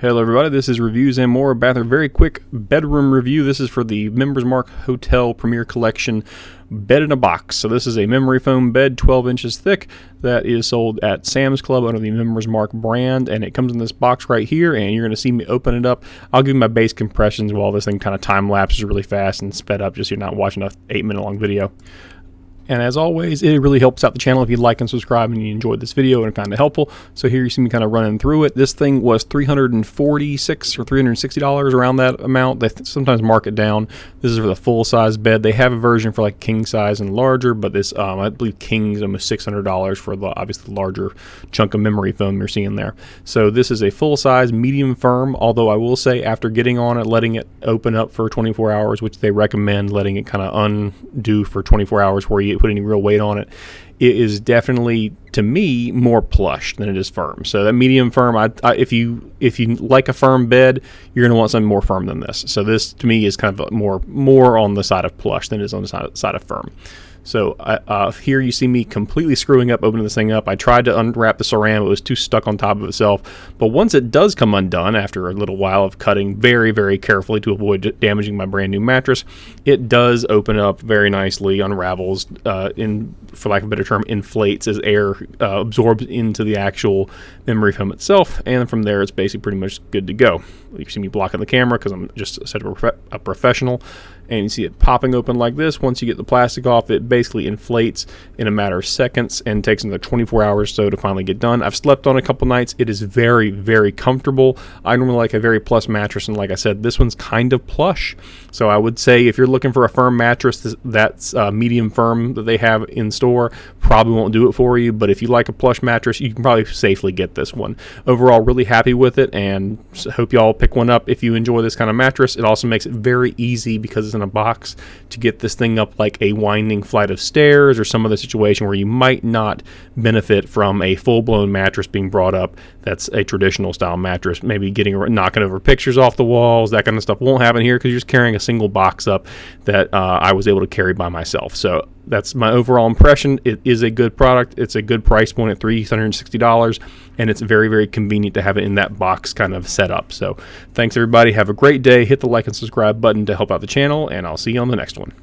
Hello everybody, this is Reviews and More about a very quick bedroom review. This is for the Members Mark Hotel Premier Collection bed in a box. So this is a memory foam bed, 12 inches thick, that is sold at Sam's Club under the Members Mark brand, and it comes in this box right here, and you're going to see me open it up. I'll give you my base impressions while this thing kind of time lapses really fast and sped up just so you're not watching a 8-minute long video. And as always, it really helps out the channel if you like and subscribe and you enjoyed this video and it's kind of helpful. So here you see me kind of running through it. This thing was $346 or $360, around that amount. They sometimes mark it down. This is for the full-size bed. They have a version for like king size and larger, but this, I believe king is almost $600 for the obviously larger chunk of memory foam you're seeing there. So this is a full-size, medium firm, although I will say after getting on it, letting it open up for 24 hours, which they recommend letting it kind of undo for 24 hours where you put any real weight on it, it is definitely, to me, more plush than it is firm. So that medium firm, if you like a firm bed, you're going to want something more firm than this. So this, to me, is kind of more on the side of plush than it is on the side of firm. So here you see me completely screwing up, opening this thing up. I tried to unwrap the ceramic. It was too stuck on top of itself. But once it does come undone, after a little while of cutting very, very carefully to avoid damaging my brand new mattress, it does open up very nicely, unravels, for lack of a better term, inflates as air absorbs into the actual memory foam itself. And from there, it's basically pretty much good to go. You see me blocking the camera because I'm just a professional. And you see it popping open like this. Once you get the plastic off, it basically inflates in a matter of seconds and takes another 24 hours or so to finally get done. I've slept on it a couple nights. It is very, very comfortable. I normally like a very plush mattress, and like I said, this one's kind of plush. So I would say if you're looking for a firm mattress that's medium firm that they have in store, probably won't do it for you. But if you like a plush mattress, you can probably safely get this one. Overall, really happy with it, and hope y'all pick one up if you enjoy this kind of mattress. It also makes it very easy, because it's in a box, to get this thing up like a winding flight of stairs or some other situation where you might not benefit from a full-blown mattress being brought up that's a traditional style mattress. Maybe knocking over pictures off the walls, that kind of stuff won't happen here because you're just carrying a single box up that I was able to carry by myself. So that's my overall impression. It is a good product. It's a good price point at $360, and it's very, very convenient to have it in that box kind of setup. So thanks everybody. Have a great day. Hit the like and subscribe button to help out the channel, and I'll see you on the next one.